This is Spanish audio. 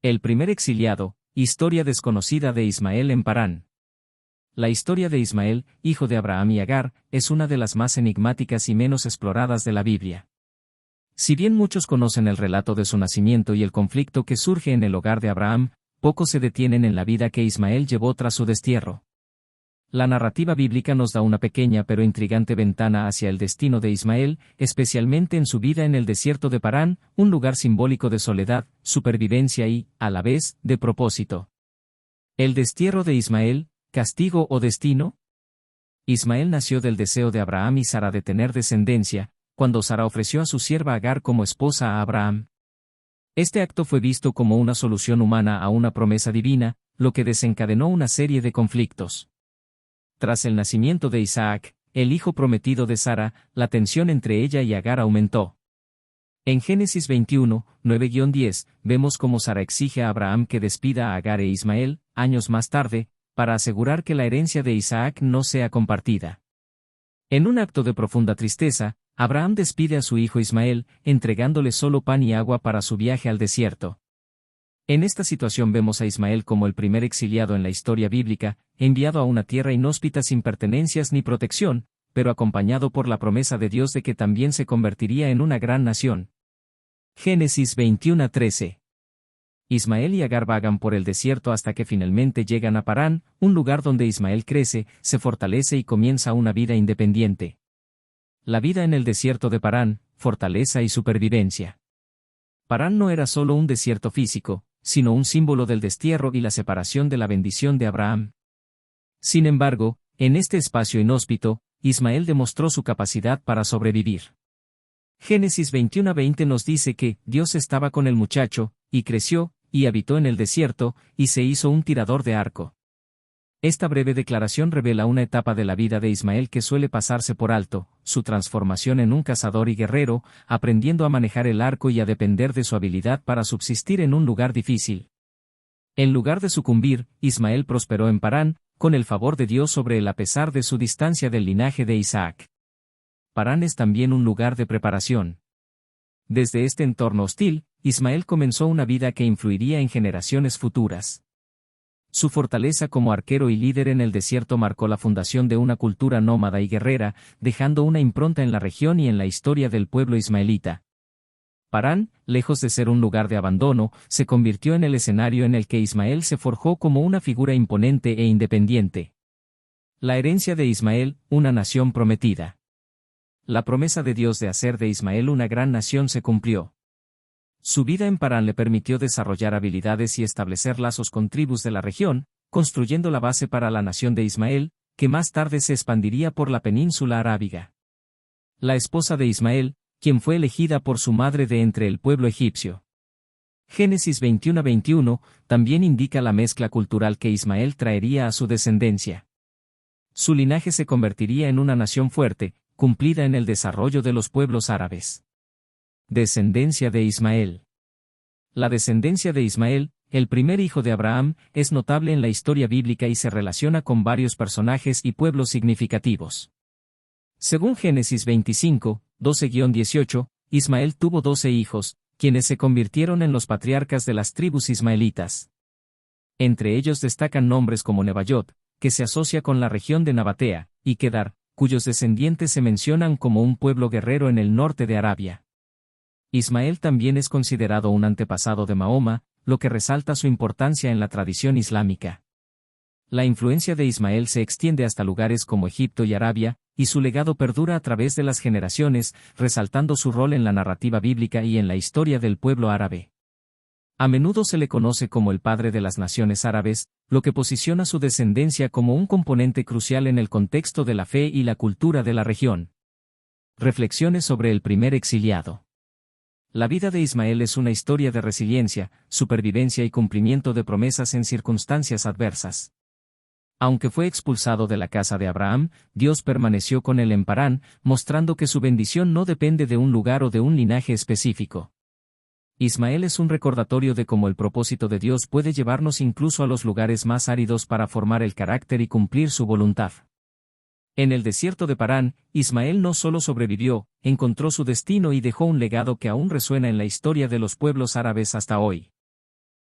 El primer exiliado, historia desconocida de Ismael en Parán. La historia de Ismael, hijo de Abraham y Agar, es una de las más enigmáticas y menos exploradas de la Biblia. Si bien muchos conocen el relato de su nacimiento y el conflicto que surge en el hogar de Abraham, pocos se detienen en la vida que Ismael llevó tras su destierro. La narrativa bíblica nos da una pequeña pero intrigante ventana hacia el destino de Ismael, especialmente en su vida en el desierto de Parán, un lugar simbólico de soledad, supervivencia y, a la vez, de propósito. ¿El destierro de Ismael, castigo o destino? Ismael nació del deseo de Abraham y Sara de tener descendencia, cuando Sara ofreció a su sierva Agar como esposa a Abraham. Este acto fue visto como una solución humana a una promesa divina, lo que desencadenó una serie de conflictos. Tras el nacimiento de Isaac, el hijo prometido de Sara, la tensión entre ella y Agar aumentó. En Génesis 21, 9-10, vemos cómo Sara exige a Abraham que despida a Agar e Ismael, años más tarde, para asegurar que la herencia de Isaac no sea compartida. En un acto de profunda tristeza, Abraham despide a su hijo Ismael, entregándole solo pan y agua para su viaje al desierto. En esta situación vemos a Ismael como el primer exiliado en la historia bíblica, enviado a una tierra inhóspita sin pertenencias ni protección, pero acompañado por la promesa de Dios de que también se convertiría en una gran nación. Génesis 21-13. Ismael y Agar vagan por el desierto hasta que finalmente llegan a Parán, un lugar donde Ismael crece, se fortalece y comienza una vida independiente. La vida en el desierto de Parán, fortaleza y supervivencia. Parán no era solo un desierto físico, sino un símbolo del destierro y la separación de la bendición de Abraham. Sin embargo, en este espacio inhóspito, Ismael demostró su capacidad para sobrevivir. Génesis 21-20 nos dice que Dios estaba con el muchacho, y creció, y habitó en el desierto, y se hizo un tirador de arco. Esta breve declaración revela una etapa de la vida de Ismael que suele pasarse por alto, su transformación en un cazador y guerrero, aprendiendo a manejar el arco y a depender de su habilidad para subsistir en un lugar difícil. En lugar de sucumbir, Ismael prosperó en Parán, con el favor de Dios sobre él a pesar de su distancia del linaje de Isaac. Parán es también un lugar de preparación. Desde este entorno hostil, Ismael comenzó una vida que influiría en generaciones futuras. Su fortaleza como arquero y líder en el desierto marcó la fundación de una cultura nómada y guerrera, dejando una impronta en la región y en la historia del pueblo ismaelita. Parán, lejos de ser un lugar de abandono, se convirtió en el escenario en el que Ismael se forjó como una figura imponente e independiente. La herencia de Ismael, una nación prometida. La promesa de Dios de hacer de Ismael una gran nación se cumplió. Su vida en Parán le permitió desarrollar habilidades y establecer lazos con tribus de la región, construyendo la base para la nación de Ismael, que más tarde se expandiría por la península arábiga. La esposa de Ismael, quien fue elegida por su madre de entre el pueblo egipcio. Génesis 21-21, también indica la mezcla cultural que Ismael traería a su descendencia. Su linaje se convertiría en una nación fuerte, cumplida en el desarrollo de los pueblos árabes. Descendencia de Ismael. La descendencia de Ismael, el primer hijo de Abraham, es notable en la historia bíblica y se relaciona con varios personajes y pueblos significativos. Según Génesis 25, 12-18, Ismael tuvo 12 hijos, quienes se convirtieron en los patriarcas de las tribus ismaelitas. Entre ellos destacan nombres como Nebaiot, que se asocia con la región de Nabatea, y Kedar, cuyos descendientes se mencionan como un pueblo guerrero en el norte de Arabia. Ismael también es considerado un antepasado de Mahoma, lo que resalta su importancia en la tradición islámica. La influencia de Ismael se extiende hasta lugares como Egipto y Arabia, y su legado perdura a través de las generaciones, resaltando su rol en la narrativa bíblica y en la historia del pueblo árabe. A menudo se le conoce como el padre de las naciones árabes, lo que posiciona su descendencia como un componente crucial en el contexto de la fe y la cultura de la región. Reflexiones sobre el primer exiliado. La vida de Ismael es una historia de resiliencia, supervivencia y cumplimiento de promesas en circunstancias adversas. Aunque fue expulsado de la casa de Abraham, Dios permaneció con él en Parán, mostrando que su bendición no depende de un lugar o de un linaje específico. Ismael es un recordatorio de cómo el propósito de Dios puede llevarnos incluso a los lugares más áridos para formar el carácter y cumplir su voluntad. En el desierto de Parán, Ismael no solo sobrevivió, encontró su destino y dejó un legado que aún resuena en la historia de los pueblos árabes hasta hoy.